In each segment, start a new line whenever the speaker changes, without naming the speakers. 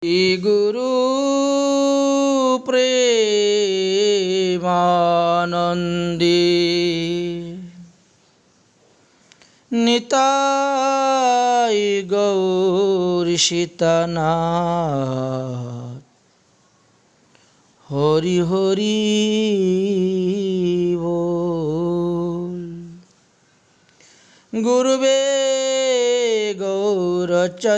গুরু প্রেমানন্দে নিতাই গৌর সীতানাথ হরি হরি বল। গুরুবে গৌরচন্দ্রায়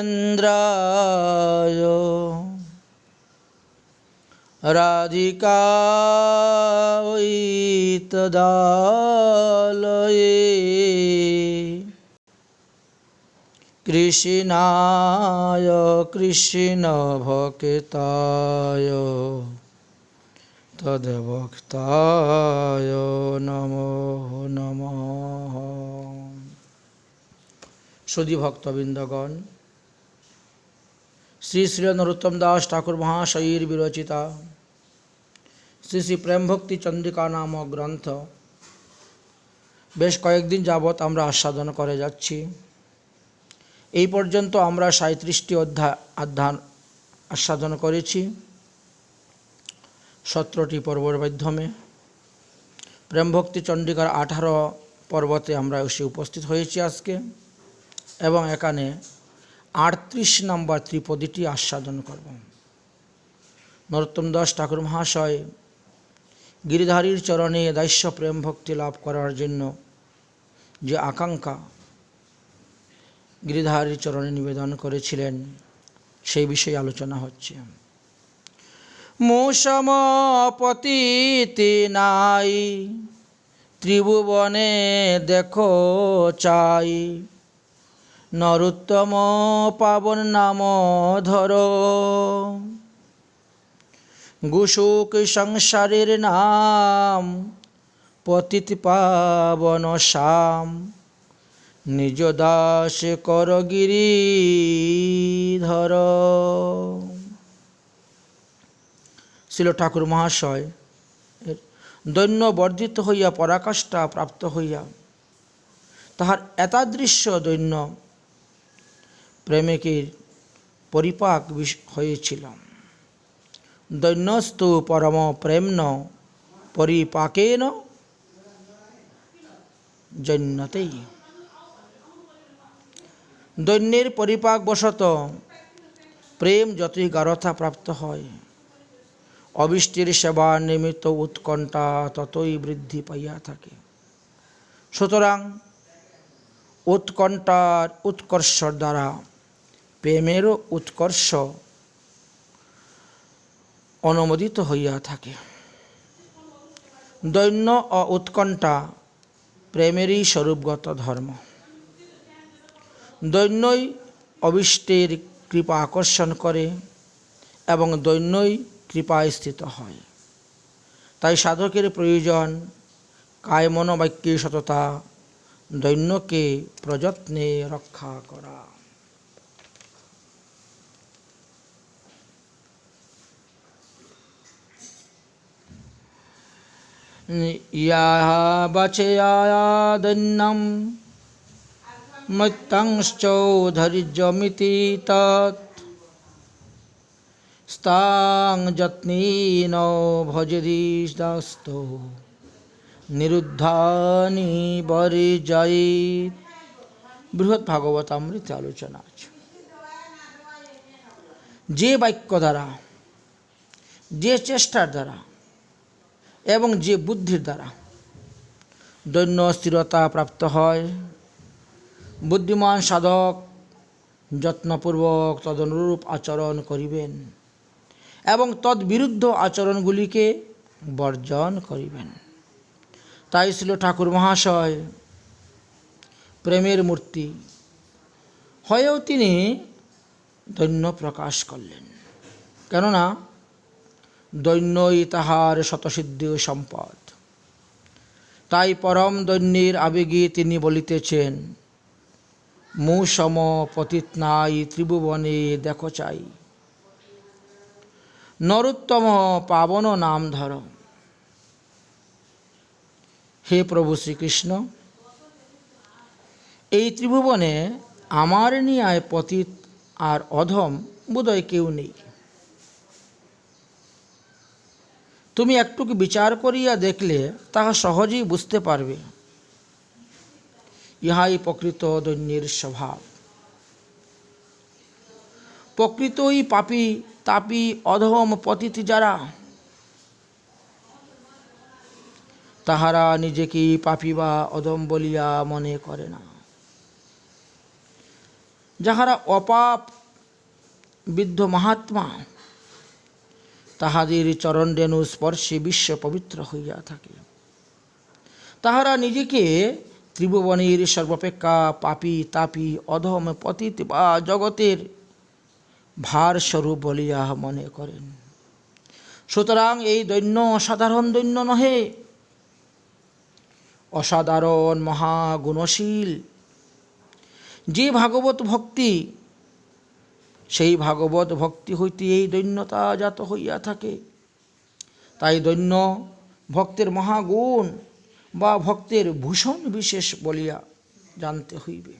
রাধিকায় তদালয়ে কৃষ্ণায় কৃষ্ণ ভক্তায় তদ্ভক্তায় নমো নমঃ। সুধী ভক্তবৃন্দগণ, শ্রী শ্রী নরোত্তম দাস ঠাকুর মহাশয়ের বিরচিতা শ্রী শ্রী প্রেম ভক্তি চন্দ্রিকা নামক গ্রন্থ বেশ কয়েকদিন যাবৎ আমরা আস্বাদন করে যাচ্ছি। এই পর্যন্ত আমরা ৩৭টি অধ্যায় আস্বাদন করেছি ১৭টি পর্বের মাধ্যমে। প্রেম ভক্তি চন্দ্রিকার ১৮ পর্বতে আমরা এসে উপস্থিত হয়েছি আজকে, এবং এখানে ৩৮ নম্বর ত্রিপদীটি আস্বাদন করব। নরোত্তম দাস ঠাকুর মহাশয় গিরিধারীর চরণে দাস্য প্রেম ভক্তি লাভ করার জন্য যে আকাঙ্ক্ষা গিরিধারীর চরণে নিবেদন করেছিলেন, সেই বিষয়ে আলোচনা হচ্ছে। মৌসম পতিতে নাই ত্রিভুবনে দেখো চাই, নরোত্তম পাবন নাম ধর, গুশুক সংসারের নাম পতিত পাবন শ্যাম, নিজ দাস কর গিরিধর। শিল ঠাকুর মহাশয় দৈন্য বর্ধিত হইয়া পরাকাষ্ঠা প্রাপ্ত হইয়া তাহার এতাদৃশ্য দৈন্য প্রেমিকের পরিপাক হয়েছিল। দৈন্যস্তু পরম প্রেম্ন পরিপাকেন জন্যতেই। দৈন্যের পরিপাক বশত প্রেম যতই গাঢ়তা প্রাপ্ত হয়, অবিষ্টের সেবার নিমিত্ত উৎকণ্ঠা ততই বৃদ্ধি পাইয়া থাকে। সুতরাং উৎকণ্ঠার উৎকর্ষ দ্বারা প্রেমেরও উৎকর্ষ অনুমোদিত হইয়া থাকে। দৈন্য ও উৎকণ্ঠা প্রেমেরই স্বরূপগত ধর্ম। দৈন্যই অবিষ্টের কৃপা আকর্ষণ করে এবং দৈন্যই কৃপায় স্থিত হয়। তাই সাধকের প্রয়োজন কায় মন বাক্যে সততা, দৈন্যকে প্রযত্নে রক্ষা করা। ইয়া বাচেয়া দৈন্যম মত্যংশ্চৌধৈর্যমিতি তৎ, স্তাং যত্নেন ভজেদিস্তৌ নিরুদ্ধানি বরিজয়িত। বৃহৎ ভাগবতামৃতে আলোচনা আছে। যে বাক্য দ্বারা, যে চেষ্টার দ্বারা এবং যে বুদ্ধির দ্বারা দৈন্য স্থিরতা প্রাপ্ত হয়, বুদ্ধিমান সাধক যত্নপূর্বক তদনুরূপ আচরণ করিবেন এবং তদ্বিরুদ্ধ আচরণগুলিকে বর্জন করিবেন। তাই ছিল ঠাকুর মহাশয় প্রেমের মূর্তি হয়েও তিনি দৈন্য প্রকাশ করলেন, কেননা দৈন্যই তাহার শতসিদ্ধি সম্পদ। তাই পরম দৈন্যের আবেগে তিনি বলিতেছেন, মু সম পতিত নাই ত্রিভুবনে দেখো চাই, নরোত্তম পাবন নাম ধর। হে প্রভু শ্রীকৃষ্ণ, এই ত্রিভুবনে আমার ন্যায় পতিত আর অধম বোধহয় কেউ নেই। তুমি একটুকু বিচার করিয়া দেখলে তাহা সহজেই বুঝতে পারবে। ইহাই প্রকৃত দৈন্যের স্বভাব। প্রকৃতই পাপী তাপী অধম পতিত যারা, তাহারা নিজেকেই পাপী বা অধম বলিয়া মনে করে না। যাহারা অপাপ বিদ্ধ মহাত্মা, তাহাদের চরণরেণু স্পর্শে বিশ্ব পবিত্র হইয়া থাকে। তাহারা নিজেকে ত্রিভুবনের সর্বাপেক্ষা পাপী তাপী অধম পতিত বা জগতের ভারস্বরূপ বলিয়া মনে করেন। সুতরাং এই দৈন্য সাধারণ দৈন্য নহে, অসাধারণ মহাগুণশীল। যে ভাগবত ভক্তি, সেই ভাগবত ভক্তি হইতে এই দৈন্যতা জাত হইয়া থাকে। তাই দৈন্য ভক্তের মহাগুণ বা ভক্তের ভূষণ বিশেষ বলিয়া জানতে হইবে।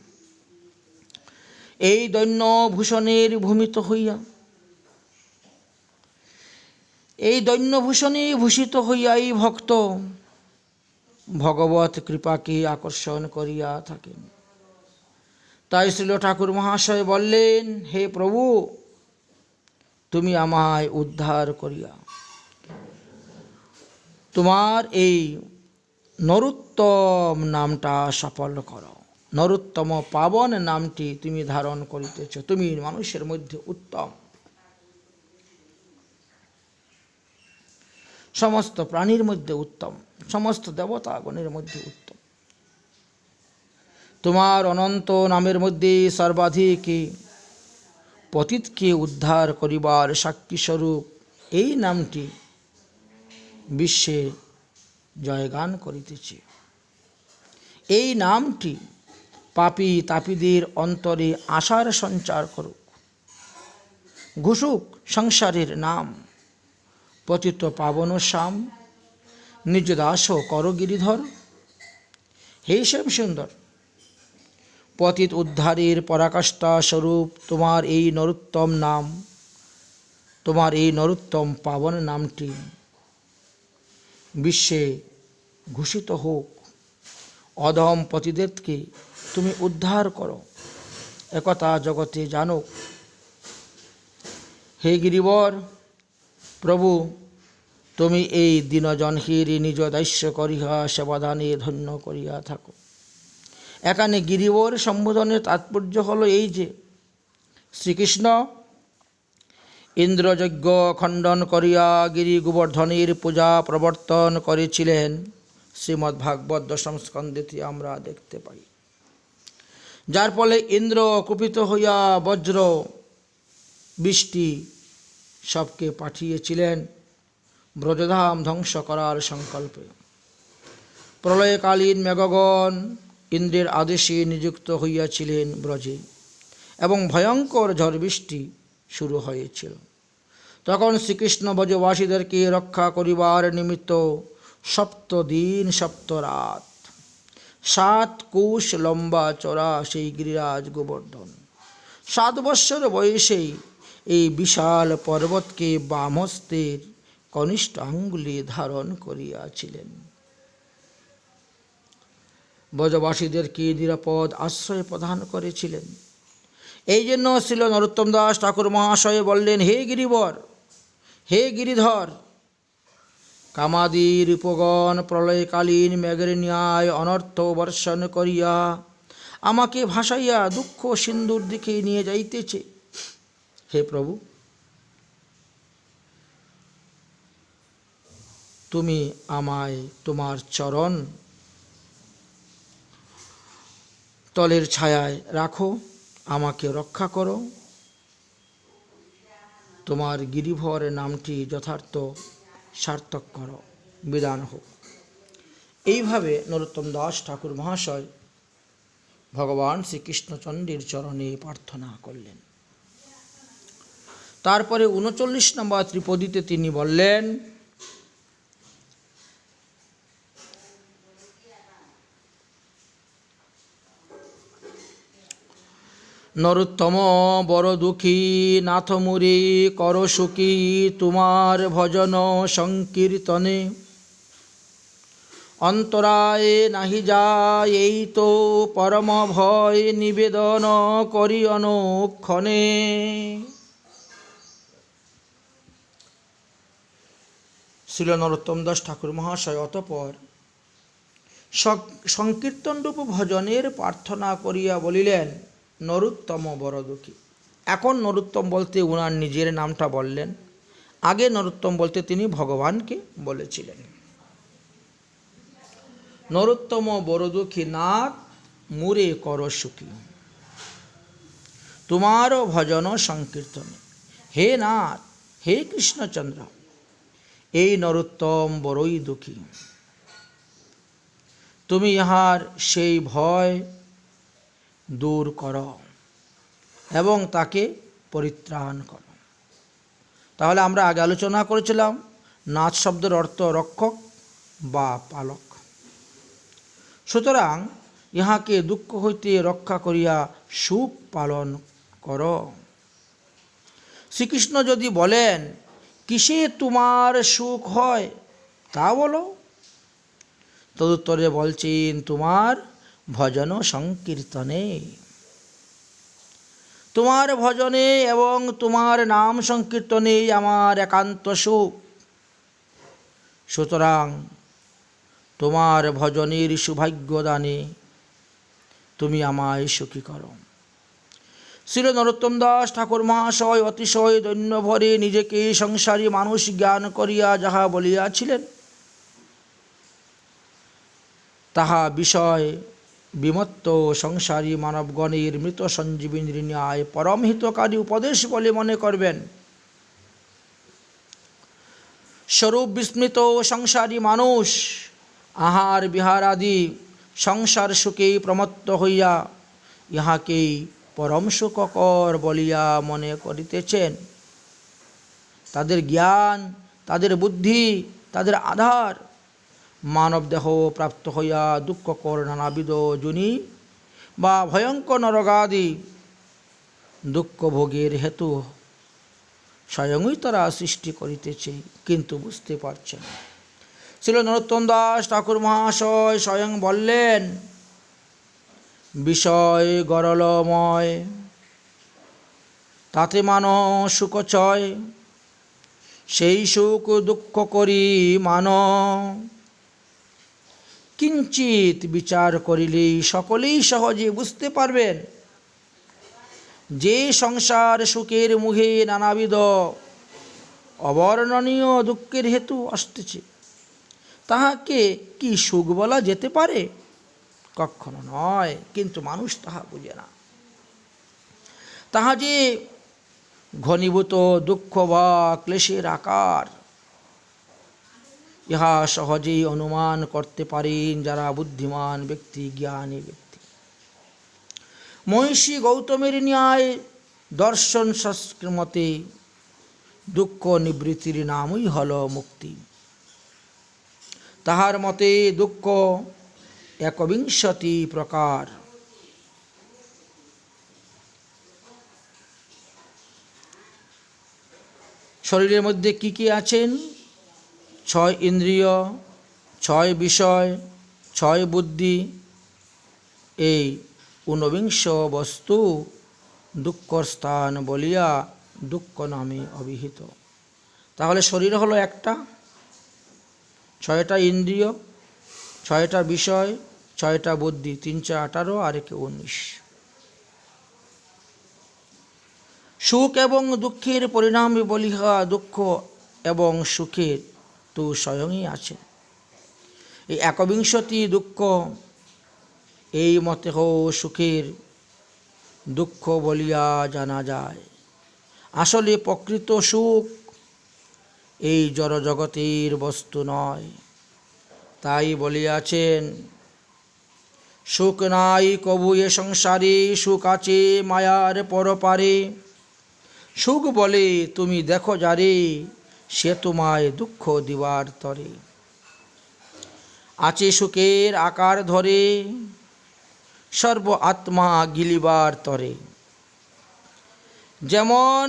এই দৈন্য ভূষণের ভূমিত হইয়া, এই দৈন্যভূষণে ভূষিত হইয়া এই ভক্ত ভগবত কৃপাকে আকর্ষণ করিয়া থাকেন। তাই শ্রীল ঠাকুর মহাশয় বললেন, হে প্রভু, তুমি আমায় উদ্ধার করিয়া তোমার এই নরোত্তম নামটা সফল করো। নরোত্তম পাবন নামটি তুমি ধারণ করিতেছ। তুমি মানুষের মধ্যে উত্তম, সমস্ত প্রাণীর মধ্যে উত্তম, সমস্ত দেবতাগণের মধ্যে উত্তম। তোমার অনন্ত নামের মধ্যে সর্বাধিক পতিতকে উদ্ধার করিবার সাক্ষীস্বরূপ এই নামটি বিশ্বে জয়গান করিতেছে। এই নামটি পাপী তাপীদের অন্তরে আশার সঞ্চার করুক, ঘুষুক সংসারের নাম। পতিত পাবন শ্যাম নিজ দাস কর গিরিধর। হে শ্যাম সুন্দর, পতিত উদ্ধারের পরাকাষ্ঠা স্বরূপ তোমার এই নরোত্তম নাম, তোমার এই নরোত্তম পাবন নামটি বিশ্বে ঘোষিত হোক। অধম পতিদেরকে তুমি উদ্ধার করো, একথা জগতে জানো। হে গিরিবর প্রভু, তুমি এই দীনজনহির নিজ দাস্য করিয়া সেবাদানে ধন্য করিয়া থাকো। এখানে গিরিবর সম্বোধনের তাৎপর্য হলো এই যে, শ্রীকৃষ্ণ ইন্দ্রযজ্ঞ খণ্ডন করিয়া গিরি গোবর্ধনের পূজা প্রবর্তন করেছিলেন। শ্রীমদ্ ভাগবত দশম স্কন্ধেতে আমরা দেখতে পাই। যার ফলে ইন্দ্র কুপিত হইয়া বজ্র বৃষ্টি সবকে পাঠিয়েছিলেন ব্রজধাম ধ্বংস করার সংকল্পে। প্রলয়কালীন মেঘগণ ইন্দ্রের আদেশে নিযুক্ত হইয়াছিলেন ব্রজে এবং ভয়ঙ্কর ঝড় বৃষ্টি শুরু হয়েছিল। তখন শ্রীকৃষ্ণ ব্রজবাসীদেরকে রক্ষা করিবার নিমিত্ত 7 দিন 7 রাত 7 কোষ লম্বা চড়া সেই গিরিরাজ গোবর্ধন 7 বৎসর বয়সেই এই বিশাল পর্বতকে বামহস্তের কনিষ্ঠ আঙ্গুলে ধারণ করিয়াছিলেন। ব্রজবাসীদেরকে নিরাপদ আশ্রয় প্রদান করেছিলেন। এই জন্য শ্রীল নরোত্তম দাস ঠাকুর মহাশয় বললেন, হে গিরিবর, হে গিরিধর, কামাদির উপগণ প্রলয়কালীন মেঘের ন্যায় অনর্থ বর্ষণ করিয়া আমাকে ভাসাইয়া দুঃখ সিন্ধুর দিকে নিয়ে যাইতেছে। হে প্রভু, তুমি আমায় তোমার চরণ তলের ছায়ায় রাখো, আমাকে রক্ষা করো। তোমার গিরিভর নামটি যথার্থ সার্থক করো, বিধান হোক। এইভাবে নরোত্তম দাস ঠাকুর মহাশয় ভগবান শ্রীকৃষ্ণচন্দ্রের চরণে প্রার্থনা করলেন। তারপরে 39 নম্বর ত্রিপদীতে তিনি বললেন, নরোত্তম বড় দুঃখী নাথ মুরি কর সুখী তোমার ভজন সংকীর্তনে অন্তরায় নাহি যায় এই তো পরম ভয় নিবেদন করি অনুক্ষণে। শ্রীল নরোত্তম দাস ঠাকুর মহাশয় অতঃপর সংকীর্তনরূপ ভজনের প্রার্থনা করিয়া বলিলেন, নরোত্তম বড় দুঃখী। এখন নরোত্তম বলতে উনার নিজের নামটা বললেন, আগে নরোত্তম বলতে তিনি ভগবানকে বলেছিলেন। নরোত্তম বড় দুঃখী নাথ মুরে কর সুখী তোমার ভজন সংকীর্তনে। হে নাথ, হে কৃষ্ণচন্দ্র, এই নরোত্তম বড়ই দুঃখী। তুমি ইহার সেই ভয় দূর করো এবং তাকে পরিত্রাণ করো। তাহলে আমরা আগে আলোচনা করেছিলাম নাথ শব্দের অর্থ রক্ষক বা পালক। সুতরাং ইহাকে দুঃখ হইতে রক্ষা করিয়া সুখ পালন করো। শ্রীকৃষ্ণ যদি বলেন কিসে তোমার সুখ হয় তা বলো, তদুত্তরে বলছেন তোমার ভজন সংকীর্তনে। তোমার ভজনে এবং তোমার নাম সংকীর্তনে আমার একান্ত সুখ। সুতরাং তোমার ভজনের সৌভাগ্য দানে তুমি আমায় সুখী করো। শ্রী নরোত্তম দাস ঠাকুর মহাশয় অতিশয় দৈন্য ভরে নিজেকে সংসারী মানুষ জ্ঞান করিয়া যাহা বলিয়াছিলেন, তাহা বিষয় বিমত্ত সংসারী মানবগণের মৃত সঞ্জীবিনীর ন্যায় পরম হিতকারী উপদেশ বলে মনে করবেন। স্বরূপ বিস্মৃত সংসারী মানুষ আহার বিহার আদি সংসার সুখে প্রমত্ত হইয়া ইহাকেই পরম সুখকর বলিয়া মনে করিতেছেন। তাদের জ্ঞান, তাদের বুদ্ধি, তাদের আধার মানব দেহ প্রাপ্ত হইয়া দুঃখকর নানাবিধ যোনি বা ভয়ঙ্কর নরকাদি দুঃখ ভোগের হেতু স্বয়ংই তারা সৃষ্টি করিতেছে, কিন্তু বুঝতে পারছে না। শ্রী নরোত্তম দাস ঠাকুর মহাশয় স্বয়ং বললেন, বিষয় গরলময় তাতে মান সুখচয়, সেই সুখ দুঃখ করি মান। কিঞ্চিত বিচার করিলেই সকলেই সহজে বুঝতে পারবেন যে সংসার সুখের মুখে নানাবিধ অবর্ণনীয় দুঃখের হেতু আসতেছে, তাহাকে কি সুখ বলা যেতে পারে? কখনো নয়। কিন্তু মানুষ তাহা বুঝে না। তাহা যে ঘনীভূত দুঃখ বা ক্লেশের আকার, ইহা সহজেই অনুমান করতে পারেন যারা বুদ্ধিমান ব্যক্তি, জ্ঞানী ব্যক্তি। মহিষী গৌতমের ন্যায় দর্শন শাস্ত্রের মতে দুঃখ নিবৃত্তির নামই হল মুক্তি। তাহার মতে দুঃখ ১বিংশতি প্রকার। শরীরের মধ্যে কি কি আছেন? ৬ ইন্দ্রিয়, ৬ বিষয়, ৬ বুদ্ধি, এই ১৯ বস্তু দুঃখর স্থান বলিয়া দুঃখ নামে অভিহিত। তাহলে শরীর হলো একটা, ৬টা ইন্দ্রিয়, ৬টা বিষয়, ৬টা বুদ্ধি, ৩ × ১৮ আর ১ ১৯। সুখ এবং দুঃখের পরিণাম বলিহা দুঃখ এবং সুখের তো স্বয়ংই আছে। এই ১বিংশতি দুঃখ এই মতে সুখের দুঃখ বলিয়া জানা যায়। আসলে প্রকৃত সুখ এই জড় জগতের বস্তু নয়। তাই বলিয়াছেন, সুখ নাই কবু এ সংসারে, সুখ আছে মায়ার পরপারে। সুখ বলে তুমি দেখো যারে, সে তোমায় দুঃখ দিবার তরে। আছে সুখের আকার ধরে, সর্ব আত্মা গিলিবার তরে। যেমন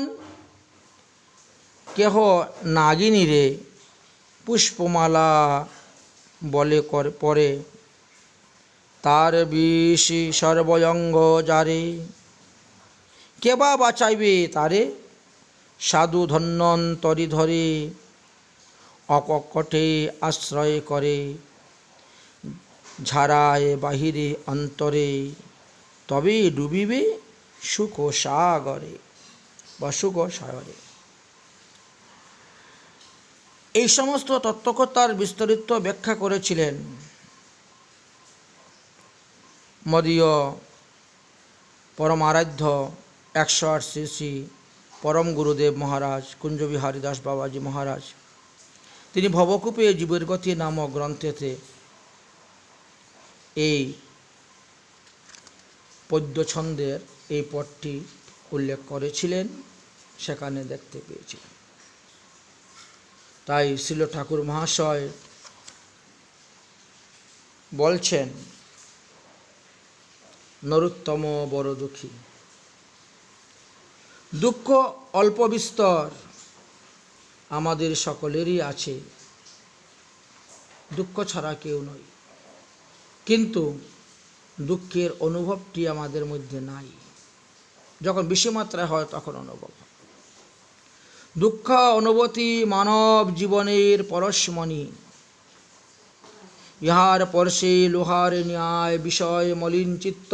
কেহ নাগিনীরে পুষ্পমালা বলে পরে, তার বিষ সর্বঙ্গ যারে, কেবা বাঁচাইবে তারে, সাধু ধন্যন্তরি ধরে, অকপটে আশ্রয় করে, ঝাড়ায় বাহিরে অন্তরে, তবে ডুবিবে সুখ সাগরে বা সুখ সাগরে। এই সমস্ত তত্ত্বকথার বিস্তারিত ব্যাখ্যা করেছিলেন মদীয় পরমারাধ্য 108 শ্রী শ্রী পরম গুরুদেব মহারাজ কুঞ্জবিহারী দাস বাবাজি মহারাজ। তিনি ভবকূপে জীবের গতি নামক গ্রন্থেতে এই পদ্যছন্দের এই পদটি উল্লেখ করেছিলেন, সেখানে দেখতে পেয়েছিলেন। তাই শ্রীল ঠাকুর মহাশয় বলছেন, নরোত্তম বড় দুঃখী। দুঃখ অল্প বিস্তর আমাদের সকলেরই আছে, দুঃখ ছাড়া কেউ নয়, কিন্তু দুঃখের অনুভবটি আমাদের মধ্যে নাই। যখন বেশি মাত্রায় হয় তখন অনুভব হয়। দুঃখ অনুভূতি মানব জীবনের পরশমণি, ইহার পরশে লোহার ন্যায় বিষয় মলিন চিত্ত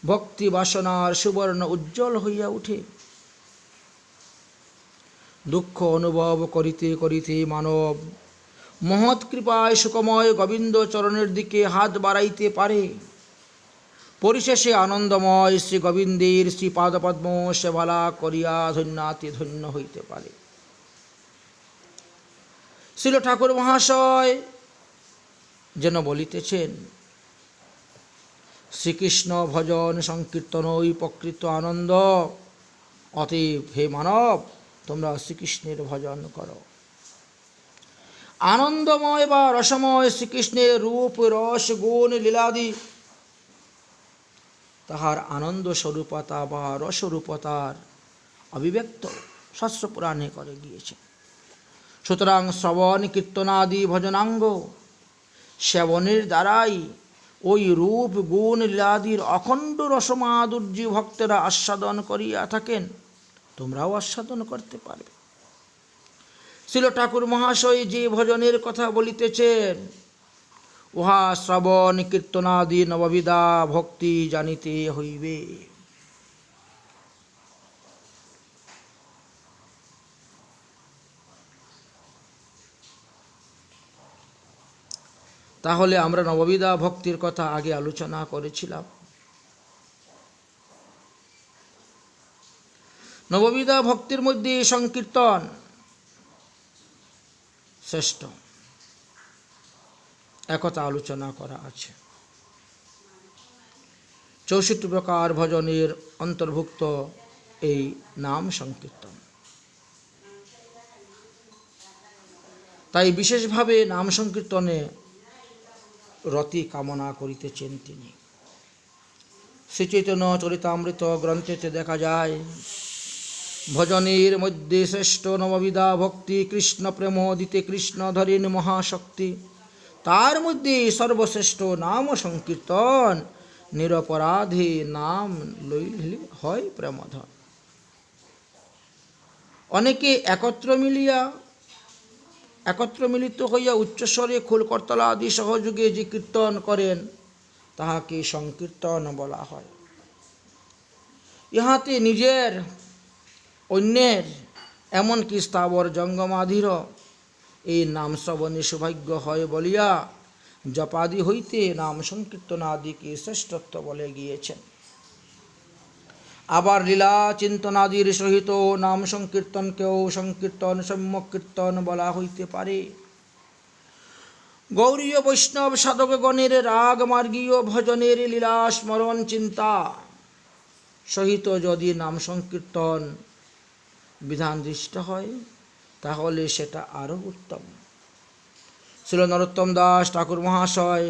ভক্তি বাসনার সুবর্ণ উজ্জ্বল হইয়া উঠে। দুঃখ অনুভব করিতে করিতে মানব মহৎ কৃপায় সুখময় গোবিন্দ চরণের দিকে হাত বাড়াইতে পারে। পরিশেষে আনন্দময় শ্রী গোবিন্দের শ্রীপাদপদ্ম সেবালা করিয়া ধন্যাতি ধন্য হইতে পারে। শ্রীল ঠাকুর মহাশয় যেন বলিতেছেন, শ্রীকৃষ্ণ ভজন সংকীর্তনই প্রকৃত আনন্দ। অতএব হে মানব, তোমরা শ্রীকৃষ্ণের ভজন করো। আনন্দময় বা রসময় শ্রীকৃষ্ণের রূপ রস গুণ লীলাদি তাহার আনন্দ স্বরূপতা বা রসরূপতার অভিব্যক্ত শাস্ত্র পুরাণে করে গিয়েছে। সুতরাং শ্রবণ কীর্তনাদি ভজনাঙ্গ সেবনের দ্বারাই ওই রূপ গুণ লীলাদির অখণ্ড রসমাধুর্য ভক্তেরা আস্বাদন করিয়া থাকেন। তোমরাও আস্বাদন করতে পারবে। শ্রীল ঠাকুর মহাশয় যে ভজনের কথা বলিতেছেন, উহা শ্রবণ কীর্তনাদি নববিধা ভক্তি জানিতে হইবে। তাহলে আমরা নববিধা ভক্তির কথা আগে আলোচনা করেছিলাম। নববিধা ভক্তির মধ্যে সংকীর্তন শ্রেষ্ঠ, একথা আলোচনা করা আছে। 64 প্রকার ভজনের অন্তর্ভুক্ত এই নাম সংকীর্তন। তাই বিশেষভাবে নাম সংকীর্তনে রতি কামনা করিতেছেন তিনি। শ্রীচৈতন্য চরিতামৃত গ্রন্থেতে দেখা যায়, ভজনের মধ্যে শ্রেষ্ঠ নববিধা ভক্তি, কৃষ্ণ প্রেম দিতে কৃষ্ণ ধরেন মহাশক্তি। তার মধ্যে সর্বশ্রেষ্ঠ নাম সংকীর্তন, নিরপরাধে নাম লইলে হয় প্রেমধন। অনেকে একত্র মিলিত হইয়া উচ্চস্বরে খোল করতলা আদি সহযোগে যে কীর্তন করেন, তাহাকে সংকীর্তন বলা হয়। ইহাতে নিজের, অন্যের, এমনকি স্থাবর জঙ্গমাধির এই নাম শ্রবণে সৌভাগ্য হয় বলিয়া জপাদি হইতে নাম সংকীর্তন আদিকে শ্রেষ্ঠত্ব বলে গিয়েছেন। আবার লীলা চিন্তনাদির সহিত নাম সংকীর্তনকেও সংকীর্তন সম্যক কীর্তন বলা হইতে পারে। গৌরীয় বৈষ্ণব সাধকগণের রাগ মার্গীয় ভজনের লীলা স্মরণ চিন্তা সহিত যদি নাম সংকীর্তন বিধান দৃষ্ট হয়, তাহলে সেটা আরও উত্তম। শ্রীল নরোত্তম দাস ঠাকুর মহাশয়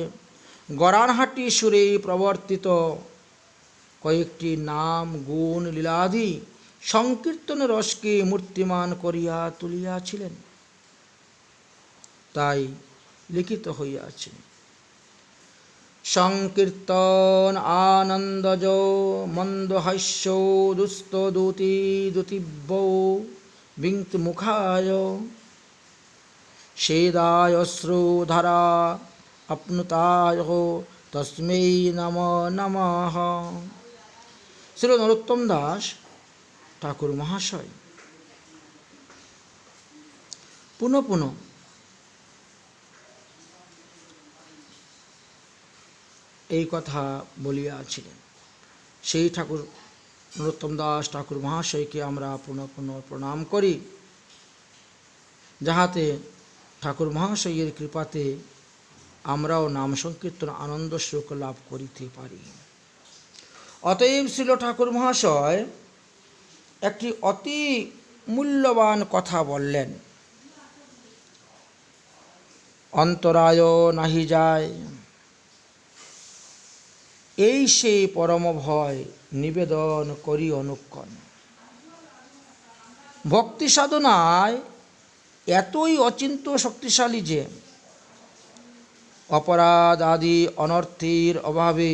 গরানহাটি সুরে প্রবর্তিত কয়েকটি নাম গুণ লীলাদি সংকীর্তন রসকে মূর্তিমান করিয়া তুলিয়াছিলেন। তাই লিখিত হইয়াছে, সংকীর্তন আনন্দজ মন্দহাস্য দুস্তদূতি দুতিব্য বিংক্ত মুখায় সেদায় শ্রুধারা আপনুতায় তস্मै নমো নমঃ। শ্রী নরোত্তম দাস ঠাকুর মহাশয় পুনঃ পুনঃ এই কথা বলিয়াছিলেন। সেই ঠাকুর নরোত্তম দাস ঠাকুর মহাশয়কে আমরা পুনঃ পুনঃ প্রণাম করি, যাহাতে ঠাকুর মহাশয়ের কৃপাতে আমরাও নাম সংকীর্তন আনন্দ সুখ লাভ করিতে পারি। অতএব ছিল ঠাকুর মহাশয় একটি অতি মূল্যবান কথা বললেন, অন্তরায় নাহি যায়, এই সেই পরম ভয় নিবেদন করি অনুক্ষণ। ভক্তি সাধনায় এতই অচিন্ত শক্তিশালী যে অপরাধ আদি অনর্থের অভাবে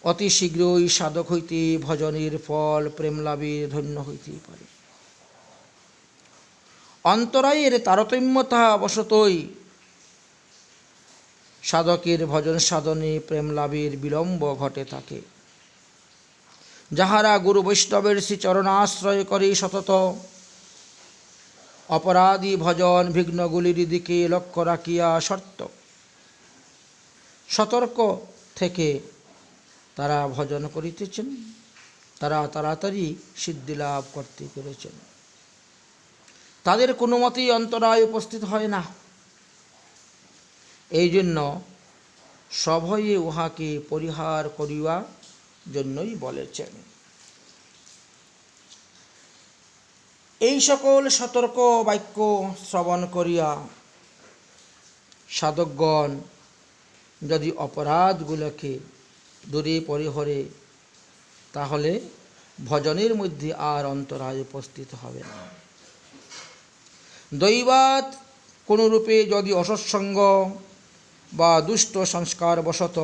অতি শীঘ্রই সাধক হইতে ভজনের ফল প্রেম লাভের ধন্য হইতে পারে। অন্তরায়ের তারতম্যতা বশতই সাধকের ভজন সাধনে প্রেম লাভের বিলম্ব ঘটে থাকে। যাহারা গুরু বৈষ্ণবের শ্রীচরণাশ্রয় করে সতত অপরাধী ভজন বিঘ্নগুলির দিকে লক্ষ্য রাখিয়া সতর্ক থেকে তারা ভজন করিতেছেন, তারা তাড়াতাড়ি সিদ্ধি লাভ করতে পেরেছেন। তাদের কোনো মতেই অন্তরায় উপস্থিত হয় না। এই জন্য সভয়ে উহাকে পরিহার করিবার জন্যই বলেছেন। এই সকল সতর্ক বাক্য শ্রবণ করিয়া সাধকগণ যদি অপরাধগুলোকে দূরে পরিহরে, তাহলে ভজনের মধ্যে আর অন্তরায় উপস্থিত হবে না। দৈবাৎ কোনরূপে যদি অসৎসঙ্গ বা দুষ্ট সংস্কার বশত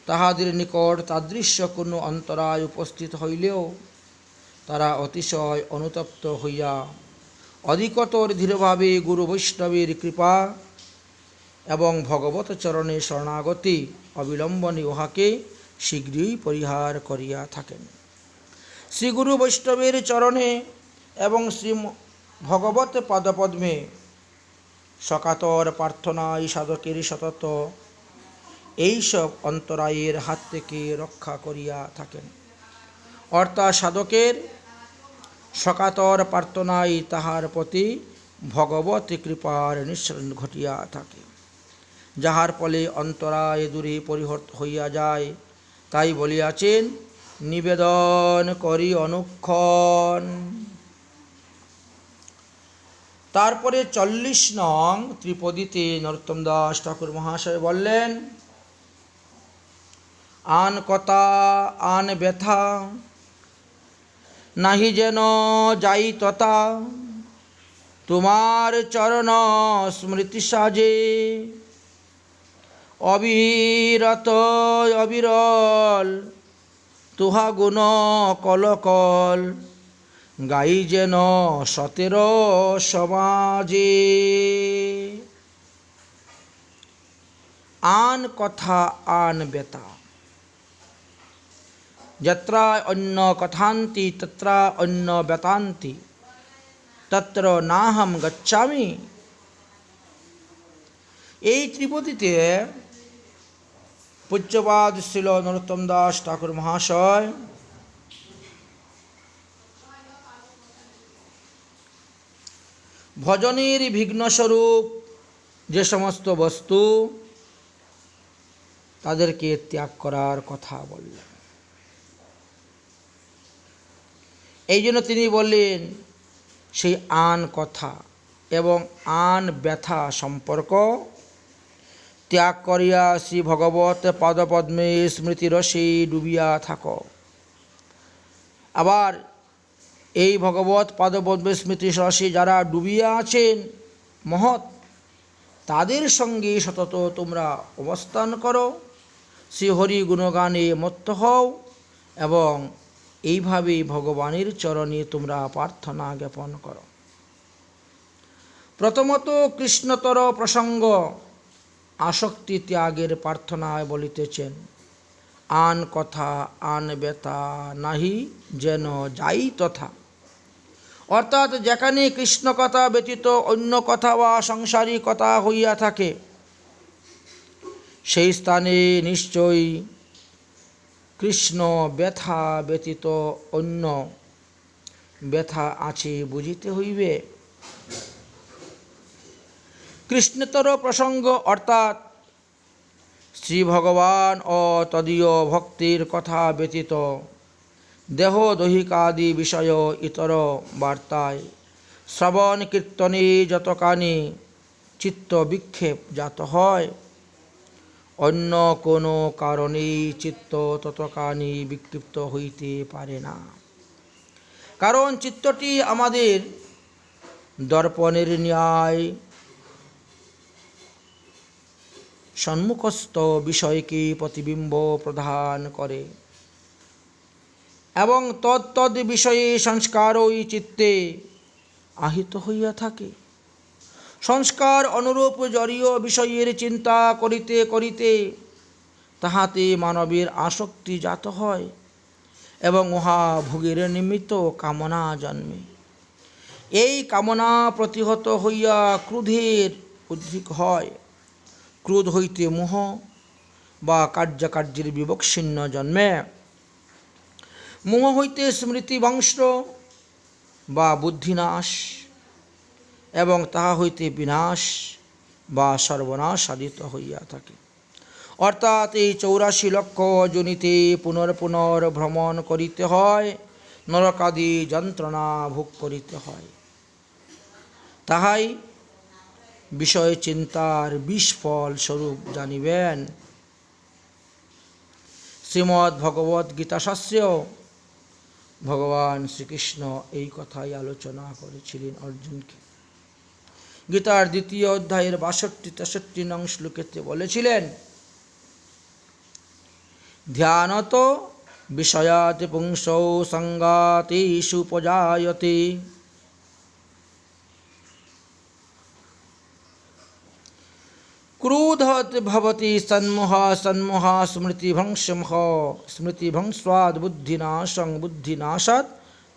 তাহাদের নিকট তাদৃশ্য কোনো অন্তরায় উপস্থিত হইলেও তারা অতিশয় অনুতপ্ত হইয়া অধিকতর দৃঢ়ভাবে গুরু বৈষ্ণবের কৃপা এবং ভগবত চরণে শরণাগতি অবিলম্বনে উহাকে শীঘ্রই পরিহার করিয়া থাকেন। শ্রী গুরু বৈষ্ণবের চরণে এবং শ্রী ভগবত পদপদ্মে সকাতর প্রার্থনায় সাধকের সতত এইসব অন্তরায়ের হাত থেকে রক্ষা করিয়া থাকেন। অর্থাৎ সাধকের সকাতর প্রার্থনায় তাহার প্রতি ভগবত কৃপার নিঃসরণ ঘটিয়া থাকে, যাহার ফলে অন্তরায় দূরে পরিহত হইয়া যায়। তাই বলিয়াছেন, নিবেদন করি অনুক্ষণ। তারপরে 40 নং ত্রিপদীতে নরোত্তম দাস ঠাকুর মহাশয় বললেন, আন কথা আন ব্যথা নাহি যেন যাই তথা, তোমার চরণ স্মৃতি সাজে অবিরত অবিরল, তুহা গুণ কলকল গাই যেন সতের সমাজে। আন কথা আন বেতা, যত্রা অন্য কথান্তি তত্রা অন্য বেতান্তি তত্র নাহম গচ্ছামি। এই ত্রিপদীতে পূজ্যপাদ শ্রীল নরোত্তম দাস ঠাকুর মহাশয় ভজনের বিঘ্নস্বরূপ যে সমস্ত বস্তু তাদেরকে ত্যাগ করার কথা বললেন। এই জন্য তিনি বললেন, সেই আন কথা এবং আন ব্যথা সম্পর্ক ত্যাগ করিয়া শ্রী ভগবত পদপদ্মে স্মৃতিরসে ডুবিয়া থাক। আবার এই ভগবৎ পাদপদ্মে স্মৃতি রসে যারা ডুবিয়া আছেন মহৎ, তাদের সঙ্গে সতত তোমরা অবস্থান করো, শ্রীহরি গুণগানে মত্ত হও এবং এইভাবে ভগবানের চরণে তোমরা প্রার্থনা জ্ঞাপন করো। প্রথমত কৃষ্ণতর প্রসঙ্গ আসক্তি ত্যাগের প্রার্থনায় বলিতেছেন, আন কথা আন ব্যথা নাহি যেন যাই তথা। অর্থাৎ যেখানে কৃষ্ণ কথা ব্যতীত অন্য কথা বা সংসারী কথা হইয়া থাকে, সেই স্থানে নিশ্চয়ই কৃষ্ণ ব্যথা ব্যতীত অন্য ব্যথা আছে বুঝিতে হইবে। কৃষ্ণতর প্রসঙ্গ অর্থাৎ শ্রী ভগবান ও তদীয় ভক্তির কথা ব্যতীত দেহ দৈহিকাদি বিষয় ইতর বার্তায় শ্রবণ কীর্তনে যতখানি চিত্ত বিক্ষেপ জাত হয়, অন্য কোনো কারণেই চিত্ত ততখানি বিক্ষিপ্ত হইতে পারে না। কারণ চিত্তটি আমাদের দর্পণের ন্যায় সম্মুখস্থ বিষয়কে প্রতিবিম্ব প্রদান করে এবং তৎ বিষয়ে সংস্কারই চিত্তে আহিত হইয়া থাকে। সংস্কার অনুরূপ জড়ীয় বিষয়ের চিন্তা করিতে করিতে তাহাতে মানবের আসক্তি জাত হয় এবং উহা ভোগের নিমিত্ত কামনা জন্মে। এই কামনা প্রতিহত হইয়া ক্রোধের উদ্রেক হয়। ক্রোধ হইতে মোহ বা কার্যকার্যের বিবচ্ছিন্ন জন্মে। মোহ হইতে স্মৃতিভ্রংশ বা বুদ্ধিনাশ এবং তাহা হইতে বিনাশ বা সর্বনাশ সাধিত হইয়া থাকে। অর্থাৎ এই 84 লক্ষ যোনিতে পুনর্ ভ্রমণ করিতে হয়, নরকাদি যন্ত্রণা ভোগ করিতে হয়। তাহাই বিষয় চিন্তার বিস্ফল স্বরূপ জানিবেন। শ্রীমদ্ ভগবৎ গীতা শাস্ত্রেও ভগবান শ্রীকৃষ্ণ এই কথাই আলোচনা করেছিলেন অর্জুনকে। গীতার 2য় অধ্যায়ের 62-63 নং শ্লোকেতে বলেছিলেন, ধ্যানত বিষয়াৎ পুংসৌ সঙ্গাতেষু উপজায়তে ক্রোধৎ ভবতি সন্মোহ স্মৃতিভ্রংশাৎ বুদ্ধিনাশাৎ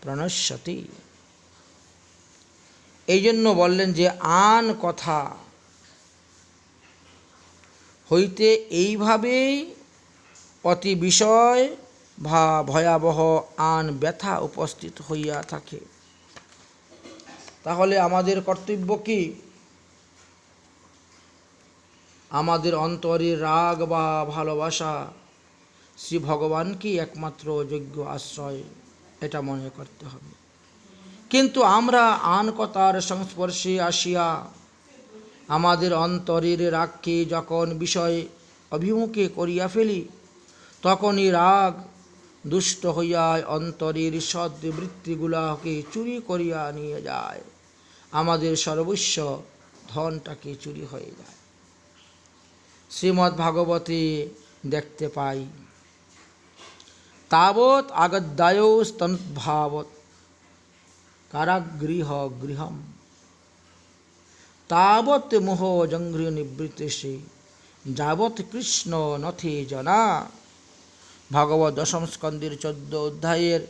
প্রণশ্যতি। এই জন্য বললেন যে আন কথা হইতে এইভাবেই অতি বিষয় বা ভয়াবহ আন ব্যথা উপস্থিত হইয়া থাকে। তাহলে আমাদের কর্তব্য কি? আমাদের অন্তরের রাগ বা ভালোবাসা শ্রী ভগবানকে একমাত্র যোগ্য আশ্রয়, এটা মনে করতে হবে। কিন্তু আমরা আন কথার সংস্পর্শে আসিয়া আমাদের অন্তরের রাগকে যখন বিষয় অভিমুখে করিয়া ফেলি, তখনই রাগ দুষ্ট হইয়া অন্তরের সদ্বৃত্তিগুলাকে চুরি করিয়া নিয়ে যায়। আমাদের সর্বস্ব ধনটাকে চুরি হয়ে যায়। শ্রীমদ্ ভাগবতে দেখতে পাই, তাবৎ আগদ্যায়ো স্তনুদ্ভাবৎ কারাগৃহ গৃহম তাবৎ মোহ জঙ্ঘ্রিয় নিবৃত্তিষে যাবৎ কৃষ্ণ নথে জনা। ভাগবত দশম স্কন্দের 14 অধ্যায়ের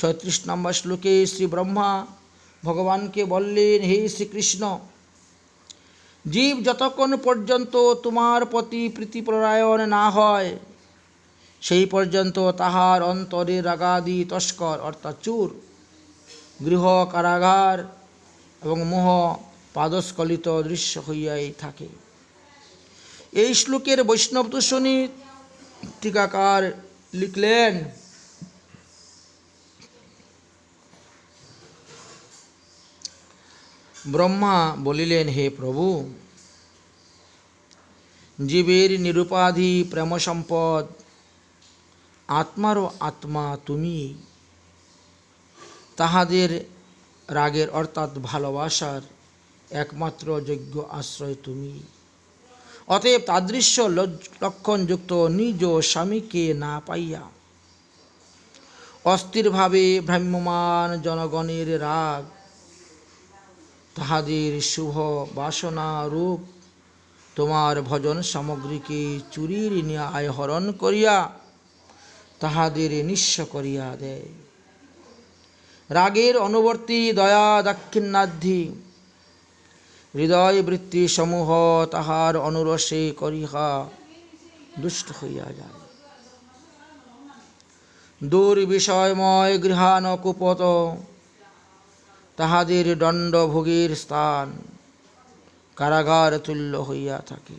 36 নম্বর শ্লোকে শ্রী ব্রহ্মা ভগবানকে বললেন, হে শ্রীকৃষ্ণ, জীব যতক্ষণ পর্যন্ত তোমার প্রতি প্রীতিপরায়ণ না হয়, সেই পর্যন্ত তাহার অন্তরে রাগাদি তস্কর অর্থাৎ চোর, গৃহ কারাগার এবং মোহ পাদস্খলিত দৃশ্য হইয়াই থাকে। এই শ্লোকের বৈষ্ণব দর্শনী টিকাকার লিখলেন, ব্রহ্মা বলিলেন, হে প্রভু, জীবের নিরুপাধি প্রেম সম্পদ, আত্মারও আত্মা তুমি। তাহাদের রাগের অর্থাৎ ভালোবাসার একমাত্র যোগ্য আশ্রয় তুমি। অতএব তাদৃশ্য লক্ষণযুক্ত নিজ স্বামীকে না পাইয়া অস্থিরভাবে ভ্রাম্যমাণ জনগণের রাগ তাহাদের শুভ বাসনা রূপ তোমার ভজন সামগ্রীকে চুরির ন্যায় হরণ করিয়া তাহাদের নিঃস্ব করিয়া দেয়। রাগের অনুবর্তী দয়া দাক্ষিণ্যাদ্ধি হৃদয় বৃত্তি সমূহ তাহার অনুরসে করিহা দুষ্ট হইয়া যায়। দুর্বিষয়ময় গৃহানকুপত তাহাদের দণ্ডভোগের স্থান কারাগার তুল্য হইয়া থাকে।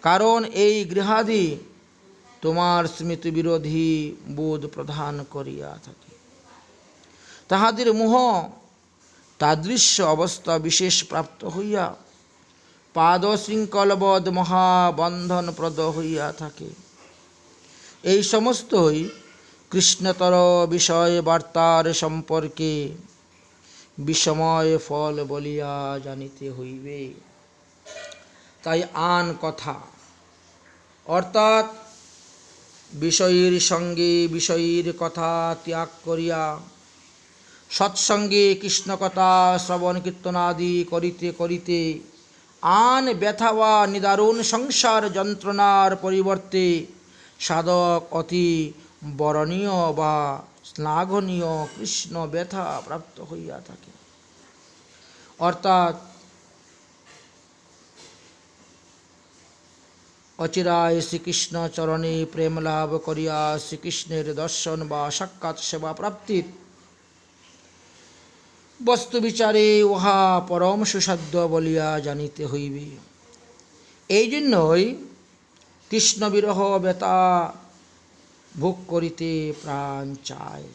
কারণ এই গৃহাদি তোমার স্মৃতি বিরোধী বোধ প্রদান করিয়া থাকে। তাহাদের মোহ তাদৃশ্য অবস্থা বিশেষ প্রাপ্ত হইয়া পাদ শৃঙ্খলবদ্ধ মহাবন্ধনপ্রদ হইয়া থাকে। এই সমস্তই কৃষ্ণতর বিষয় বার্তার সম্পর্কে বিষময় ফল বলিয়া জানিতে হইবে। তাই আন কথা অর্থাৎ বিষয়ের সঙ্গে বিষয়ের কথা ত্যাগ করিয়া সৎসঙ্গে কৃষ্ণকথা শ্রবণ কীর্তনাদি করিতে করিতে আন ব্যথা বা নিদারুণ সংসার যন্ত্রণার পরিবর্তে সাধক অতি বরণীয় বা শ্লাঘনীয় কৃষ্ণ ব্যথা প্রাপ্ত হইয়া থাকে। অর্থাৎ অচিরায় শ্রীকৃষ্ণ চরণে প্রেম লাভ করিয়া শ্রীকৃষ্ণের দর্শন বা সাক্ষাৎ সেবা প্রাপ্তির বস্তু বিচারে উহা পরম সুসাধ্য বলিয়া জানিতে হইবে। এই জন্যই কৃষ্ণ বিরহ ব্যথা ভোগ করিতে প্রাণ চায়।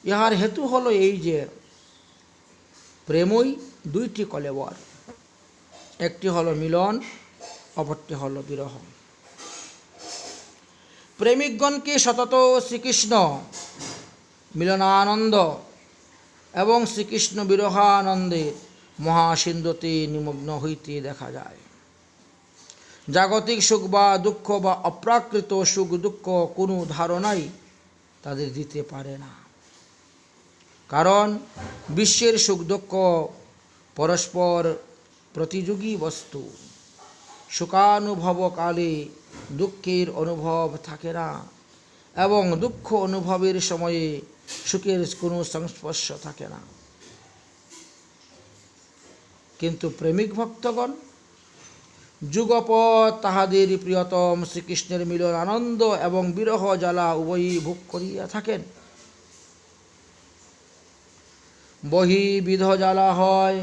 ইহার হেতু হলো এই যে প্রেমই দুইটি কলেবর, একটি হলো মিলন, অপরটি হলো বিরহ। প্রেমিকগণকে সতত শ্রীকৃষ্ণ মিলনানন্দ এবং শ্রীকৃষ্ণ বিরহানন্দে মহাসিন্ধুতে নিমগ্ন হইতে দেখা যায়। জাগতিক সুখ বা দুঃখ বা অপ্রাকৃত সুখ দুঃখ কোনো ধারণাই তাদের দিতে পারে না। কারণ বিশ্বের সুখ দুঃখ পরস্পর প্রতিযোগী বস্তু। সুখানুভবকালে দুঃখের অনুভব থাকে না এবং দুঃখ অনুভবের সময়ে সুখের কোনো সংস্পর্শ থাকে না। কিন্তু প্রেমিক ভক্তগণ যুগপৎ তাহাদের প্রিয়তম শ্রীকৃষ্ণের মিলন আনন্দ এবং বিরহ জ্বালা উভয়ই ভোগ করিয়া থাকেন। বহিবিধ জ্বালা হয়,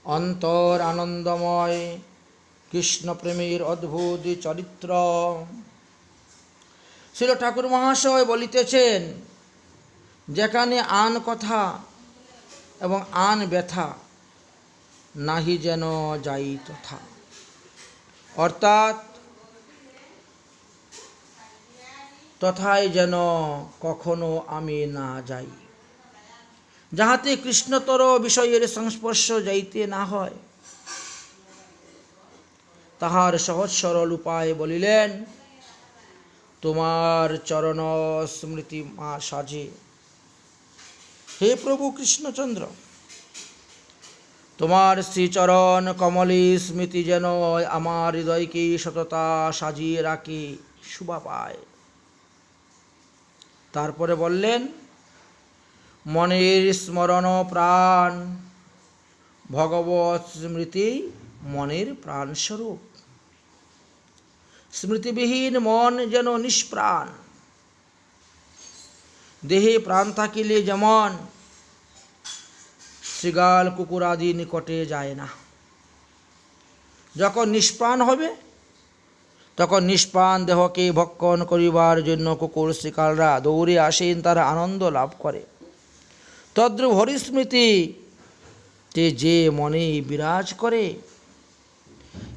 অন্তর আনন্দময় কৃষ্ণ প্রেমের অদ্ভুত চরিত্র। শ্রীল ঠাকুর মহাশয় বলিতেছেন, যেখানে আন কথা এবং আন ব্যথা নাহি যেন যাই তথা। অর্থাৎ তথায় যেন কখনো আমি না যাই, যাহাতে কৃষ্ণতর বিষয়ের সংস্পর্শ যাইতে না হয়। তাহার সহজ সরল উপায় বলিলেন, তোমার চরণ স্মৃতি মা সাজে। হে প্রভু কৃষ্ণচন্দ্র, তোমার শ্রীচরণ কমলে স্মৃতি যেন আমার হৃদয়কে সততা সাজিয়ে রাখে, শোভা পায়। তারপরে বললেন, মনের স্মরণ প্রাণ ভগবৎ স্মৃতি মনের প্রাণস্বরূপ। স্মৃতিবিহীন মন যেন নিষ্প্রাণ। দেহে প্রাণ থাকিলে যেমন শৃগাল কুকুর আদি নিকটে যায় না, যখন নিষ্প্রাণ হবে তখন নিষ্প্রাণ দেহকে ভক্ষণ করিবার জন্য কুকুর শৃগালরা দৌড়ে আসেন, তারা আনন্দ লাভ করে। তদ্রূপ হরিস্মৃতিতে যে মনে বিরাজ করে,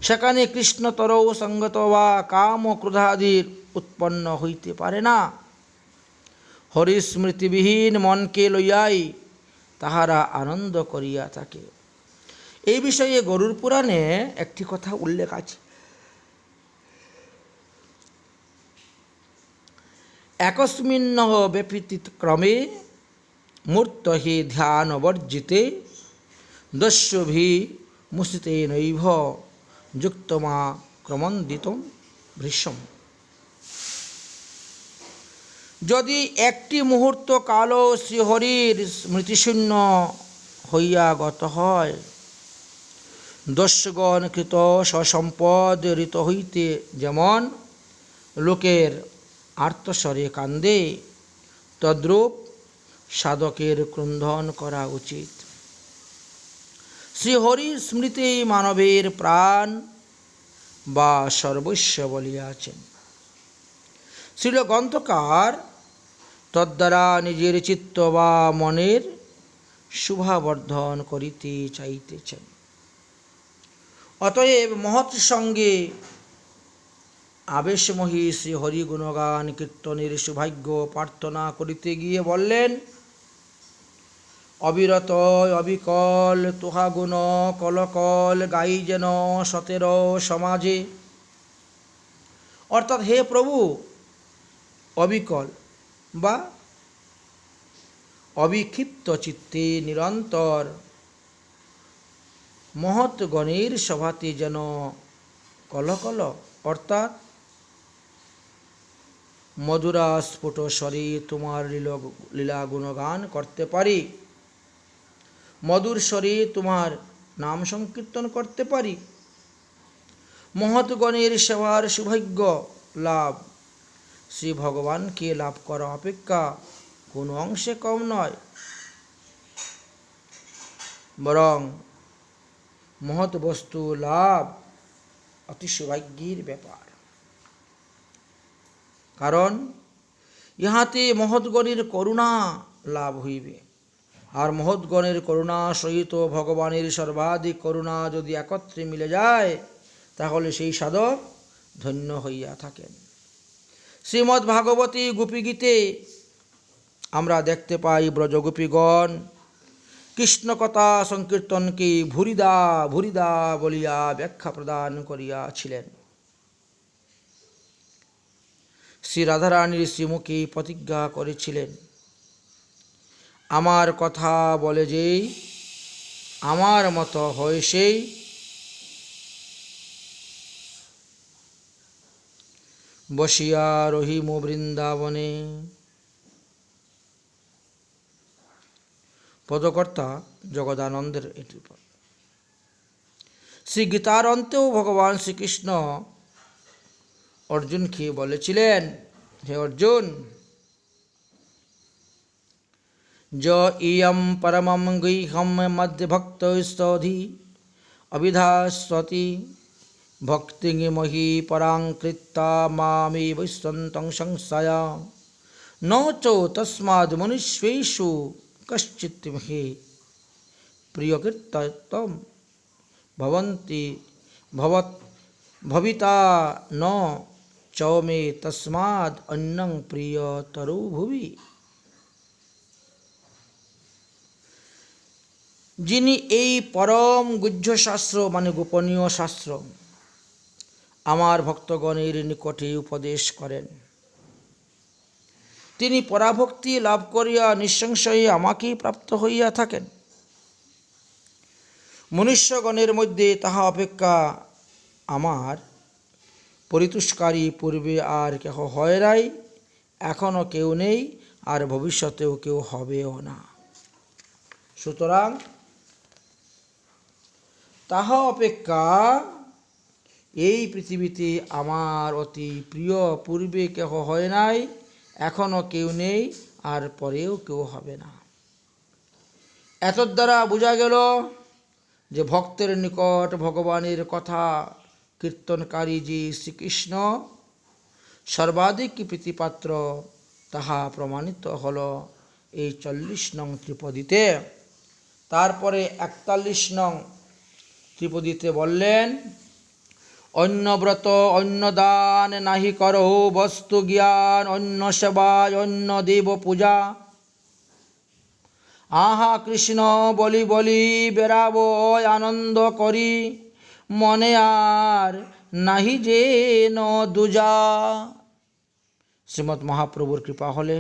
সেখানে কৃষ্ণতর সঙ্গত বা কাম ও ক্রোধাদির উৎপন্ন হইতে পারে না। হরিস্মৃতিবিহীন মনকে লইয়াই তাহারা আনন্দ করিয়া থাকে। এই বিষয়ে গরুড় পুরাণে একটি কথা উল্লেখ আছে। একস্মিন্নঃ ব্যপীতিক্রমে মূর্ত হি ধ্যানবর্জিতে দস্যুভি মুসিতেনৈভ যুক্তমা ক্রমন্দিতম ভৃশম। যদি একটি মুহূর্ত কালও শ্রীহরির স্মৃতিশূন্য হইয়া গত হয়, দস্যুগণ কৃত সসম্পদ ঋত হইতে যেমন লোকের আর্তস্বরে কান্দে, তদ্রূপ সাধকের ক্রন্দন করা উচিত। শ্রীহরির স্মৃতি মানবের প্রাণ বা সর্বস্ব বলিয়াছেন। শ্রীল গ্রন্থকার তদ্বারা নিজের চিত্ত বা মনের শুভাবর্ধন করিতে চাইতেছেন। অতএব মহৎ সঙ্গে আবেশময়ী শ্রীহরি গুণগান কীর্তনের সৌভাগ্য প্রার্থনা করিতে গিয়ে বললেন, অবিরত অবিকল তোহা গুণ কলকল গাই যেন সতের সমাজে। অর্থাৎ হে প্রভু, অবিকল বা অবিক্ষিপ্ত চিত্তে নিরন্তর মহৎগণের সভাতে যেন কলকল অর্থাৎ মধুরা স্ফুট স্বরে তোমার লীলা গুণগান করতে পারি, মধুর স্বরে তোমার নাম সংকীর্তন করতে পারি। মহৎগণের সেবার সৌভাগ্য লাভ শ্রী ভগবানকে লাভ করা অপেক্ষা কোনো অংশে কম নয়, বরং মহৎ বস্তু লাভ অতি সৌভাগ্যের ব্যাপার। কারণ ইহাতে মহৎগণের করুণা লাভ হইবে, আর মহৎগণের করুণা সহিত ভগবানের সর্বাধিক করুণা যদি একত্রে মিলে যায়, তাহলে সেই সাধক ধন্য হইয়া থাকেন। শ্রীমদ্ ভাগবতী গোপীগীতে আমরা দেখতে পাই ব্রজগোপীগণ কৃষ্ণকথা সংকীর্তনকে ভুরিদা ভুরিদা বলিয়া ব্যাখ্যা প্রদান করিয়াছিলেন। শ্রী রাধারানীর শ্রীমুখে প্রতিজ্ঞা করেছিলেন, আমার কথা বলে যেই আমার মতো হয় সেই বসিয়া রহিম বৃন্দাবনে। পদকর্তা জগদানন্দের এটি। শ্রী গীতার অন্তেও ভগবান শ্রীকৃষ্ণ অর্জুনকে বলেছিলেন, হে অর্জুন, য ইয়ম পরমম গৃহম মধ্যভক্তস্তধি অবিধাস্বতি ভক্তি মহি পরাং কৃত্তা মামে বৈশ্বন্তং সংশয় ন চো তস্মাদ মনুষ্যেষু কশ্চিৎ মহে প্রিয়কীর্তম ভবন্তি ভবিতা ন চৌমে তস্মাদ অন্যং প্রিয়তরো ভুবি। যিনি এই পরম গুহ্য শাস্ত্র মানে গোপনীয় শাস্ত্র আমার ভক্তগণের নিকটে উপদেশ করেন, তিনি পরাভক্তি লাভ করিয়া নিঃসংশয়ে আমাকেই প্রাপ্ত হইয়া থাকেন। মনুষ্যগণের মধ্যে তাহা অপেক্ষা আমার পরিতুষ্কারী পূর্বে আর কেহ হয় নাই, এখনও কেউ নেই, আর ভবিষ্যতেও কেউ হবেও না। সুতরাং তাহা অপেক্ষা এই পৃথিবীতে আমার অতি প্রিয় পূর্বে কেহ হয় নাই, এখনও কেউ নেই, আর পরেও কেউ হবে না। এতদ্ দ্বারা বোঝা গেল যে ভক্তের নিকট ভগবানের কথা কীর্তনকারী যে শ্রীকৃষ্ণ সর্বাধিক প্রীতিপাত্র, তাহা প্রমাণিত হল এই 40 নং ত্রিপদীতে। তারপরে 41 নং ত্রিপদীতে বললেন, অন্য ব্রত অন্য দান নাহি করো বস্তু জ্ঞান, অন্য সেবায় অন্য দেব পূজা। আহা কৃষ্ণ বলি বলি বেড়াবো আনন্দ করি, মনে আর নাহি যে ন দুজা। শ্রীমৎ মহাপ্রভুর কৃপা হলে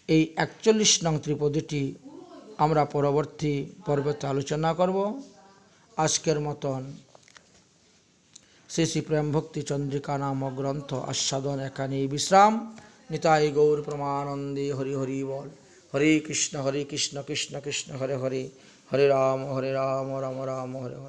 এই 41 নং ত্রিপদীটি আমরা পরবর্তী পর্বতে আলোচনা করব। আজকের মতন শ্রী শ্রী প্রেম ভক্তি চন্দ্রিকা নামক গ্রন্থ আস্বাদন এখানেই বিশ্রাম। নিতাই গৌর প্রমানন্দে হরি হরি বল। হরে কৃষ্ণ কৃষ্ণ কৃষ্ণ হরে হরে, হরে রাম রাম রাম হরে হরে।